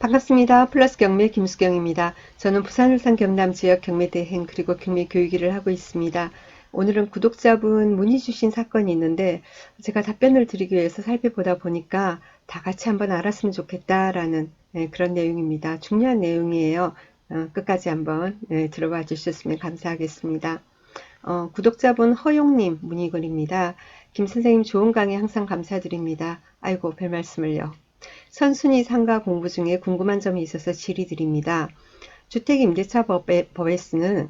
반갑습니다. 플러스 경매 김수경입니다. 저는 부산 울산 경남 지역 경매 대행 그리고 경매 교육일을 하고 있습니다. 오늘은 구독자분 문의 주신 사건이 있는데 제가 답변을 드리기 위해서 살펴보다 보니까 다 같이 한번 알았으면 좋겠다라는 그런 내용입니다. 중요한 내용이에요. 끝까지 한번 들어봐 주셨으면 감사하겠습니다. 구독자분 허용님 문의글입니다. 김 선생님 좋은 강의 항상 감사드립니다. 아이고 별 말씀을요. 선순위 상가 공부 중에 궁금한 점이 있어서 질의드립니다. 주택임대차법에서는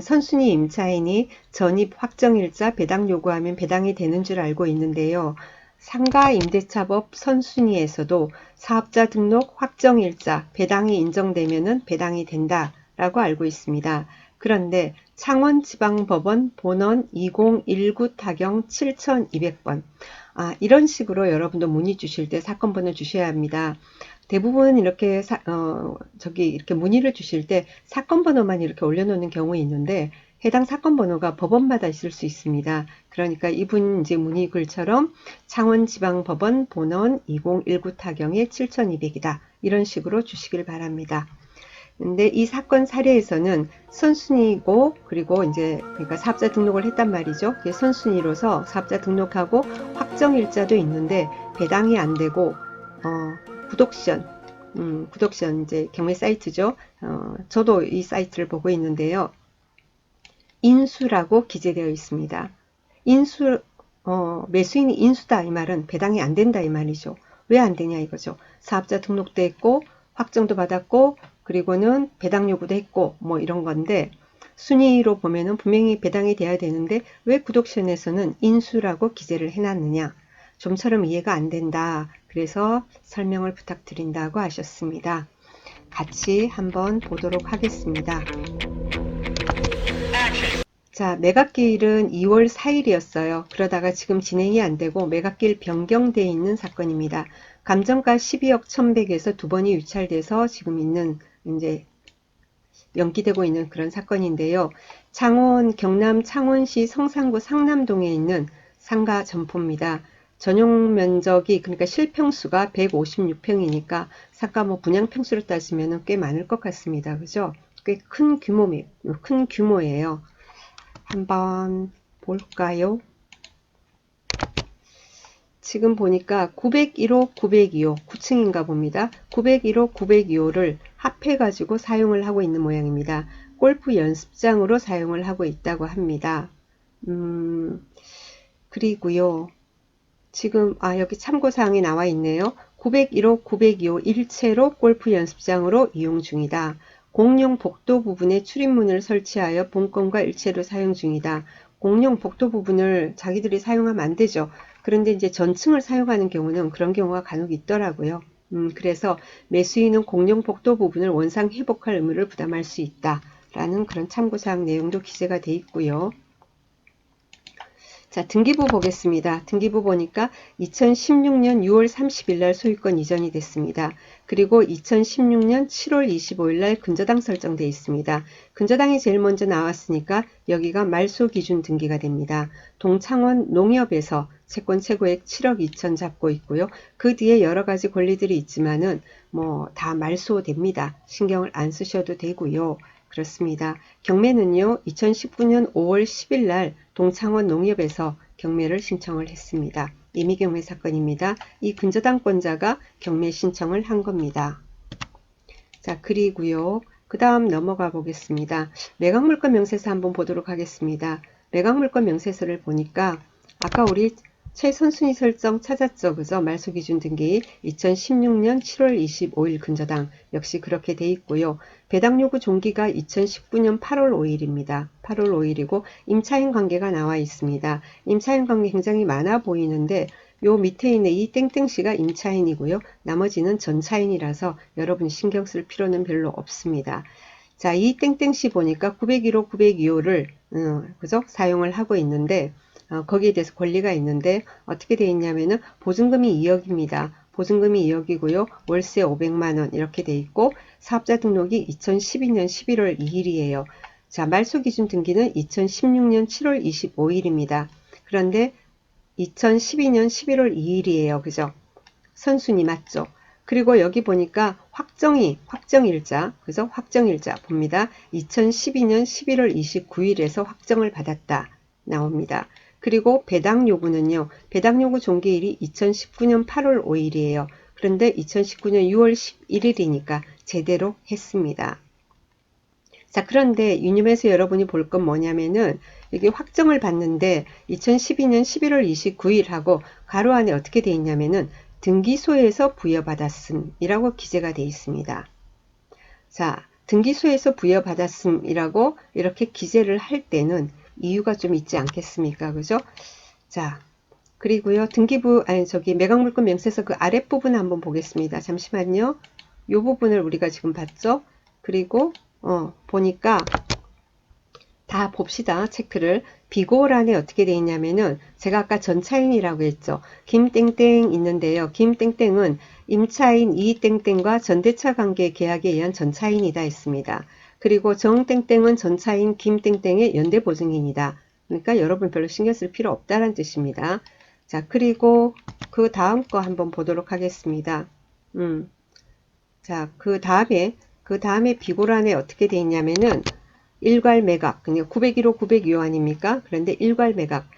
선순위 임차인이 전입 확정일자 배당 요구하면 배당이 되는 줄 알고 있는데요. 상가임대차법 선순위에서도 사업자 등록 확정일자 배당이 인정되면 배당이 된다라고 알고 있습니다. 그런데 창원지방법원 본원 2019 타경 7200번 이런 식으로 여러분도 문의 주실 때 사건 번호 주셔야 합니다. 대부분 이렇게 이렇게 문의를 주실 때 사건 번호만 이렇게 올려놓는 경우 있는데 해당 사건 번호가 법원마다 있을 수 있습니다. 그러니까 이분 이제 문의 글처럼 창원지방법원 본원 2019 타경의 7200이다. 이런 식으로 주시길 바랍니다. 근데 이 사건 사례에서는 선순위고 그리고 이제 그러니까 사업자 등록을 했단 말이죠. 선순위로서 사업자 등록하고 확정일자도 있는데 배당이 안 되고 구독션 이제 경매 사이트죠. 저도 이 사이트를 보고 있는데요. 인수라고 기재되어 있습니다. 매수인이 인수다 이 말은 배당이 안 된다 이 말이죠. 왜 안 되냐 이거죠. 사업자 등록도 했고 확정도 받았고 그리고는 배당 요구도 했고 뭐 이런 건데 순위로 보면은 분명히 배당이 돼야 되는데 왜 구독션에서는 인수라고 기재를 해놨느냐. 좀처럼 이해가 안 된다. 그래서 설명을 부탁드린다고 하셨습니다. 같이 한번 보도록 하겠습니다. 자, 매각기일은 2월 4일이었어요. 그러다가 지금 진행이 안 되고 매각기일 변경되어 있는 사건입니다. 감정가 12억 1100에서 두 번이 유찰돼서 지금 있는 이제 연기되고 있는 그런 사건인데요. 경남 창원시 성산구 상남동에 있는 상가 점포입니다. 전용 면적이 그러니까 실평수가 156평이니까 상가 분양 평수로 따지면 꽤 많을 것 같습니다. 그죠? 꽤 큰 규모예요. 한번 볼까요? 지금 보니까 901호, 902호, 9층인가 봅니다. 901호, 902호를 합해가지고 사용을 하고 있는 모양입니다. 골프 연습장으로 사용을 하고 있다고 합니다. 그리고요. 지금 여기 참고사항이 나와 있네요. 901호, 902호 일체로 골프 연습장으로 이용 중이다. 공용 복도 부분에 출입문을 설치하여 본건과 일체로 사용 중이다. 공용 복도 부분을 자기들이 사용하면 안 되죠. 그런데 이제 전층을 사용하는 경우는 그런 경우가 간혹 있더라고요. 그래서 매수인은 공용 복도 부분을 원상 회복할 의무를 부담할 수 있다. 라는 그런 참고사항 내용도 기재가 되어 있고요. 자, 등기부 보겠습니다. 등기부 보니까 2016년 6월 30일 날 소유권 이전이 됐습니다. 그리고 2016년 7월 25일 날 근저당 설정되어 있습니다. 근저당이 제일 먼저 나왔으니까 여기가 말소 기준 등기가 됩니다. 동창원 농협에서 채권 최고액 7억 2천 잡고 있고요. 그 뒤에 여러 가지 권리들이 있지만은 다 말소됩니다. 신경을 안 쓰셔도 되고요. 그렇습니다. 경매는요. 2019년 5월 10일 날 동창원 농협에서 경매를 신청을 했습니다. 임의경매 사건입니다. 이 근저당권자가 경매 신청을 한 겁니다. 자, 그리고요. 그 다음 넘어가 보겠습니다. 매각물건 명세서 한번 보도록 하겠습니다. 매각물건 명세서를 보니까 아까 우리 최선순위 설정 찾았죠. 그죠? 말소기준 등기 2016년 7월 25일 근저당 역시 그렇게 돼 있고요. 배당 요구 종기가 2019년 8월 5일입니다. 8월 5일이고 임차인 관계가 나와 있습니다. 임차인 관계 굉장히 많아 보이는데 요 밑에 있는 이 땡땡씨가 임차인이고요. 나머지는 전차인이라서 여러분이 신경 쓸 필요는 별로 없습니다. 자, 이 땡땡씨 보니까 901호, 902호를 그죠? 사용을 하고 있는데 거기에 대해서 권리가 있는데 어떻게 되어 있냐면은 보증금이 2억입니다. 보증금이 2억이고요. 월세 500만원 이렇게 되어 있고 사업자 등록이 2012년 11월 2일이에요. 자, 말소기준 등기는 2016년 7월 25일입니다. 그런데 2012년 11월 2일이에요. 그죠? 선순위 맞죠? 그리고 여기 보니까 확정일자, 그래서 확정일자 봅니다. 2012년 11월 29일에서 확정을 받았다 나옵니다. 그리고 배당 요구는요. 배당 요구 종계일이 2019년 8월 5일이에요. 그런데 2019년 6월 11일이니까 제대로 했습니다. 자, 그런데 유념해서 여러분이 볼 건 뭐냐면은 여기 확정을 받는데 2012년 11월 29일하고 가로 안에 어떻게 돼 있냐면은 등기소에서 부여받았음이라고 기재가 돼 있습니다. 자, 등기소에서 부여받았음이라고 이렇게 기재를 할 때는 이유가 좀 있지 않겠습니까? 그죠? 자, 그리고요. 매각물권 명세서 그 아랫부분 한번 보겠습니다. 잠시만요. 이 부분을 우리가 지금 봤죠? 그리고 보니까 다 봅시다. 체크를. 비고란에 어떻게 되어 있냐면은 제가 아까 전차인이라고 했죠. 김땡땡 있는데요. 김땡땡은 임차인 이땡땡과 전대차 관계 계약에 의한 전차인이다 했습니다. 그리고 정땡땡은 전차인 김땡땡의 연대보증인이다. 그러니까 여러분 별로 신경 쓸 필요 없다는 뜻입니다. 자, 그리고 그 다음 거 한번 보도록 하겠습니다. 자, 그 다음에 비고란에 어떻게 되어 있냐면은 일괄 매각, 그냥 901호 902호 아닙니까? 그런데 일괄 매각.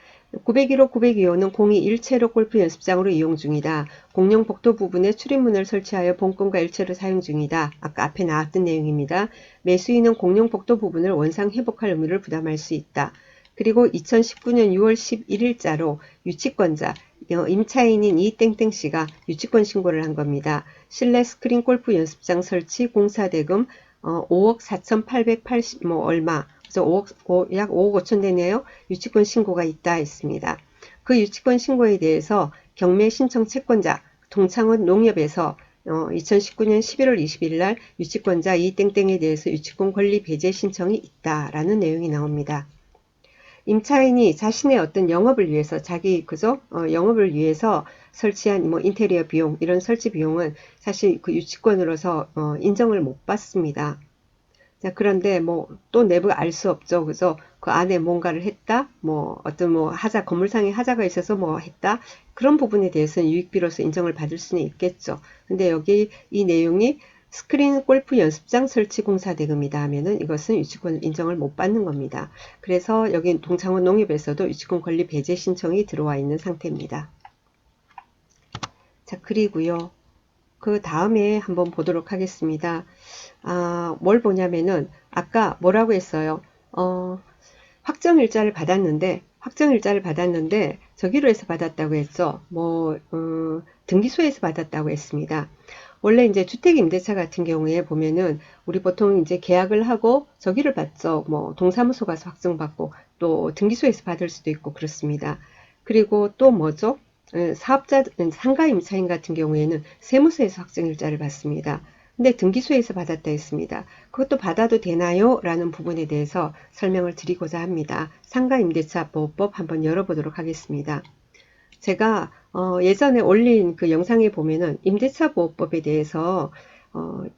901호 902호는 공이 일체로 골프 연습장으로 이용 중이다. 공용 복도 부분에 출입문을 설치하여 본건과 일체로 사용 중이다. 아까 앞에 나왔던 내용입니다. 매수인은 공용 복도 부분을 원상 회복할 의무를 부담할 수 있다. 그리고 2019년 6월 11일자로 유치권자, 임차인인 이땡땡씨가 유치권 신고를 한 겁니다. 실내 스크린 골프 연습장 설치 공사대금 5억 4,880 얼마, 그래서 약 5억 5천 되네요. 유치권 신고가 있다 했습니다. 그 유치권 신고에 대해서 경매 신청 채권자 동창원 농협에서 2019년 11월 20일 날 유치권자 이땡땡에 대해서 유치권 권리 배제 신청이 있다라는 내용이 나옵니다. 임차인이 자신의 어떤 영업을 위해서 영업을 위해서 설치한 인테리어 비용 이런 설치 비용은 사실 그 유치권으로서 인정을 못 받습니다. 자, 그런데 또 내부 알 수 없죠. 그래서 그 안에 뭔가를 했다, 건물상의 하자가 있어서 했다. 그런 부분에 대해서는 유익비로서 인정을 받을 수는 있겠죠. 근데 여기 이 내용이 스크린 골프 연습장 설치 공사 대금이다 하면은 이것은 유치권 인정을 못 받는 겁니다. 그래서 여기 동창원 농협에서도 유치권 권리 배제 신청이 들어와 있는 상태입니다. 자, 그리고요. 그 다음에 한번 보도록 하겠습니다. 뭘 보냐면은 아까 뭐라고 했어요? 확정일자를 받았는데 저기로 해서 받았다고 했죠. 등기소에서 받았다고 했습니다. 원래 이제 주택임대차 같은 경우에 보면은 우리 보통 이제 계약을 하고 저기를 받죠. 동사무소 가서 확정받고 또 등기소에서 받을 수도 있고 그렇습니다. 그리고 또 뭐죠? 상가임차인 같은 경우에는 세무서에서 확정일자를 받습니다. 근데 등기소에서 받았다 했습니다. 그것도 받아도 되나요? 라는 부분에 대해서 설명을 드리고자 합니다. 상가임대차 보호법 한번 열어보도록 하겠습니다. 제가 예전에 올린 그 영상에 보면은 임대차 보호법에 대해서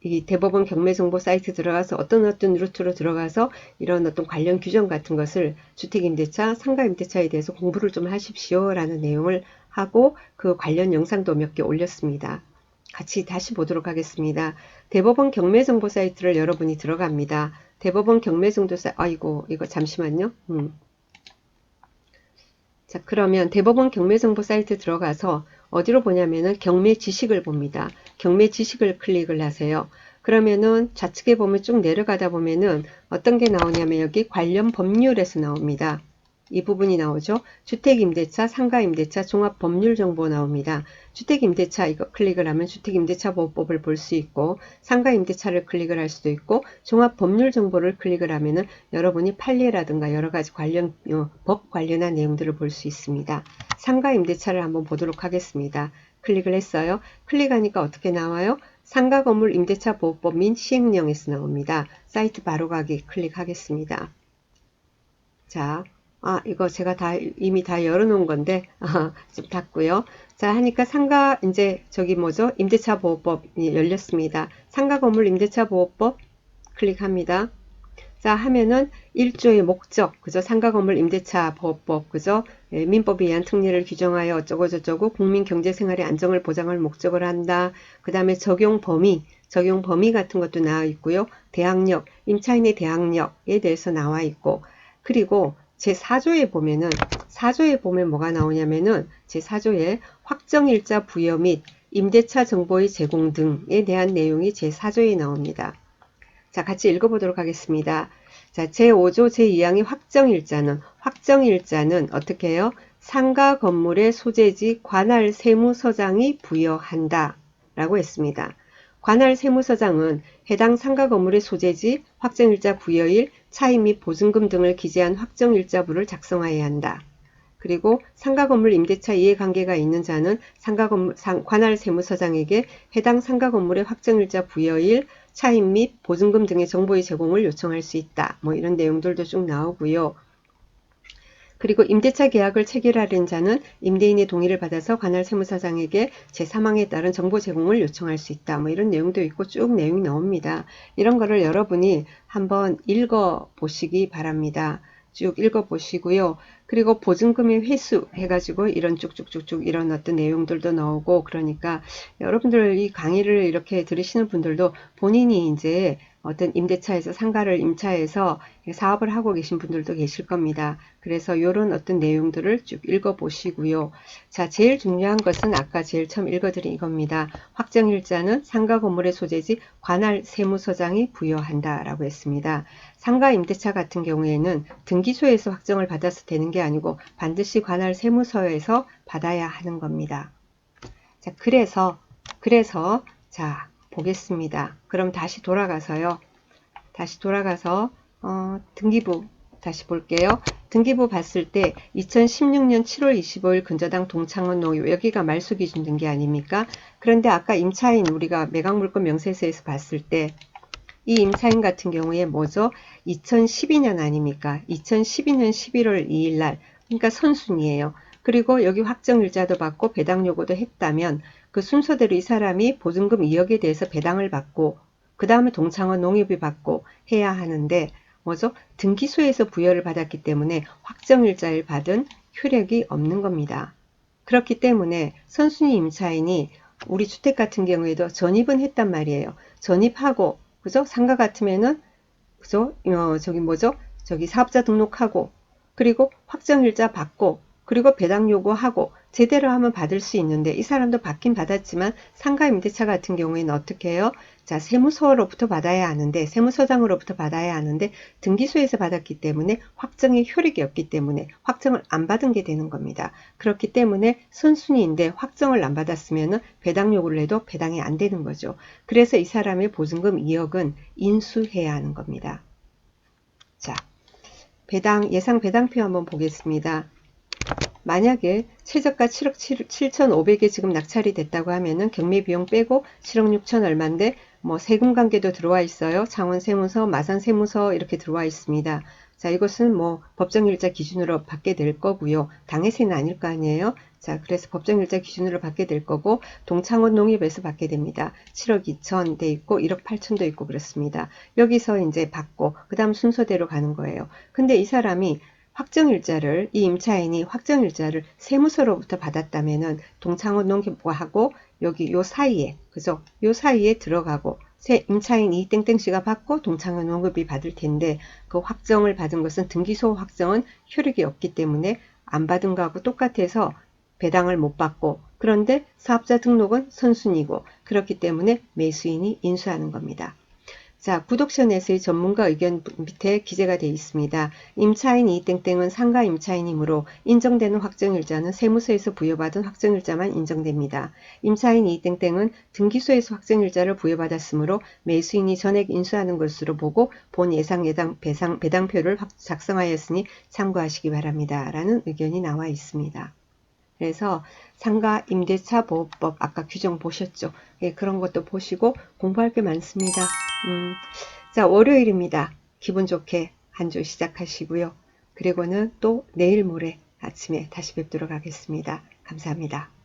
이 대법원 경매정보 사이트 들어가서 어떤 루트로 들어가서 이런 어떤 관련 규정 같은 것을 주택임대차, 상가임대차에 대해서 공부를 좀 하십시오 라는 내용을 하고 그 관련 영상도 몇 개 올렸습니다. 같이 다시 보도록 하겠습니다. 대법원 경매정보 사이트를 여러분이 들어갑니다. 대법원 경매정보 사이트, 이거 잠시만요. 자, 그러면 대법원 경매정보 사이트 들어가서 어디로 보냐면은 경매 지식을 봅니다. 경매 지식을 클릭을 하세요. 그러면은 좌측에 보면 쭉 내려가다 보면은 어떤 게 나오냐면 여기 관련 법률에서 나옵니다. 이 부분이 나오죠. 주택임대차, 상가임대차, 종합법률정보 나옵니다. 주택임대차 이거 클릭을 하면 주택임대차보호법을 볼 수 있고 상가임대차를 클릭을 할 수도 있고 종합법률정보를 클릭을 하면은 여러분이 판례라든가 여러가지 법 관련한 내용들을 볼 수 있습니다. 상가임대차를 한번 보도록 하겠습니다. 클릭을 했어요. 클릭하니까 어떻게 나와요? 상가건물 임대차보호법 및 시행령에서 나옵니다. 사이트 바로가기 클릭하겠습니다. 자, 이거 제가 이미 다 열어놓은 건데, 좀 닫고요. 자, 하니까 임대차 보호법이 열렸습니다. 상가 건물 임대차 보호법 클릭합니다. 자, 하면은 1조의 목적, 그죠? 상가건물 임대차 보호법, 그죠? 민법에 의한 특례를 규정하여 어쩌고저쩌고 국민 경제생활의 안정을 보장할 목적으로 한다. 그 다음에 적용 범위 같은 것도 나와 있고요. 대항력, 임차인의 대항력에 대해서 나와 있고, 그리고 제4조에 보면은, 4조에 보면 뭐가 나오냐면은, 제4조에 확정일자 부여 및 임대차 정보의 제공 등에 대한 내용이 제4조에 나옵니다. 자, 같이 읽어보도록 하겠습니다. 자, 제5조 제2항의 확정일자는 어떻게 해요? 상가 건물의 소재지 관할 세무서장이 부여한다 라고 했습니다. 관할 세무서장은 해당 상가 건물의 소재지, 확정일자 부여일, 차임 및 보증금 등을 기재한 확정일자부를 작성하여야 한다. 그리고 상가건물 임대차 이해관계가 있는 자는 관할 세무서장에게 해당 상가건물의 확정일자 부여일, 차임 및 보증금 등의 정보의 제공을 요청할 수 있다. 뭐 이런 내용들도 쭉 나오고요. 그리고 임대차 계약을 체결하는 자는 임대인의 동의를 받아서 관할 세무서장에게 제3항에 따른 정보 제공을 요청할 수 있다. 뭐 이런 내용도 있고 쭉 내용이 나옵니다. 이런 거를 여러분이 한번 읽어보시기 바랍니다. 쭉 읽어보시고요. 그리고 보증금의 회수 해가지고 이런 쭉쭉쭉쭉 이런 어떤 내용들도 나오고, 그러니까 여러분들 이 강의를 이렇게 들으시는 분들도 본인이 이제 어떤 임대차에서 상가를 임차해서 사업을 하고 계신 분들도 계실 겁니다. 그래서 이런 어떤 내용들을 쭉 읽어보시고요. 자, 제일 중요한 것은 아까 제일 처음 읽어드린 이겁니다. 확정일자는 상가 건물의 소재지 관할 세무서장이 부여한다 라고 했습니다. 상가 임대차 같은 경우에는 등기소에서 확정을 받아서 되는 게 아니고 반드시 관할 세무서에서 받아야 하는 겁니다. 자, 그래서 자, 보겠습니다. 그럼 다시 돌아가서 등기부 다시 볼게요. 등기부 봤을 때 2016년 7월 25일 근저당 동창원 농협, 여기가 말소기준 등기 아닙니까? 그런데 아까 임차인 우리가 매각물건 명세서에서 봤을 때 이 임차인 같은 경우에 뭐죠? 2012년 아닙니까? 2012년 11월 2일 날, 그러니까 선순이에요. 그리고 여기 확정일자도 받고 배당 요구도 했다면 그 순서대로 이 사람이 보증금 2억에 대해서 배당을 받고 그 다음에 동창원 농협이 받고 해야 하는데 뭐죠? 등기소에서 부여를 받았기 때문에 확정일자를 받은 효력이 없는 겁니다. 그렇기 때문에 선순위 임차인이 우리 주택 같은 경우에도 전입은 했단 말이에요. 전입하고 그죠? 상가 같으면은 그죠? 저기 사업자 등록하고 그리고 확정일자 받고 그리고 배당 요구하고 제대로 하면 받을 수 있는데 이 사람도 받긴 받았지만 상가 임대차 같은 경우에는 어떻게 해요? 자, 세무서로부터 받아야 하는데 세무서장으로부터 받아야 하는데 등기소에서 받았기 때문에 확정의 효력이 없기 때문에 확정을 안 받은 게 되는 겁니다. 그렇기 때문에 선순위인데 확정을 안 받았으면 배당 요구를 해도 배당이 안 되는 거죠. 그래서 이 사람의 보증금 2억은 인수해야 하는 겁니다. 자, 예상 배당표 한번 보겠습니다. 만약에 최저가 7억 7,500에 지금 낙찰이 됐다고 하면은 경매비용 빼고 7억 6천 얼마인데 뭐 세금 관계도 들어와 있어요. 창원세무서, 마산세무서 이렇게 들어와 있습니다. 자, 이것은 뭐 법정일자 기준으로 받게 될 거고요. 당해세는 아닐 거 아니에요. 자, 그래서 법정일자 기준으로 받게 될 거고 동창원 농협에서 받게 됩니다. 7억 2천 돼 있고 1억 8천도 있고 그렇습니다. 여기서 이제 받고 그 다음 순서대로 가는 거예요. 근데 이 사람이 이 임차인이 확정일자를 세무서로부터 받았다면은 동창원 농협하고 여기 요 사이에, 그죠? 요 사이에 들어가고 임차인 이 땡땡씨가 받고 동창원 농협이 받을 텐데 그 확정을 받은 것은 등기소 확정은 효력이 없기 때문에 안 받은 거하고 똑같아서 배당을 못 받고 그런데 사업자 등록은 선순위고 그렇기 때문에 매수인이 인수하는 겁니다. 자, 구독션에서의 전문가 의견 밑에 기재가 되어 있습니다. 임차인 이땡땡은 상가 임차인이므로 인정되는 확정일자는 세무서에서 부여받은 확정일자만 인정됩니다. 임차인 이땡땡은 등기소에서 확정일자를 부여받았으므로 매수인이 전액 인수하는 것으로 보고 본 예상 배당표를 작성하였으니 참고하시기 바랍니다. 라는 의견이 나와 있습니다. 그래서 상가 임대차 보호법 아까 규정 보셨죠? 예, 그런 것도 보시고 공부할 게 많습니다. 자, 월요일입니다. 기분 좋게 한 주 시작하시고요. 그리고는 또 내일 모레 아침에 다시 뵙도록 하겠습니다. 감사합니다.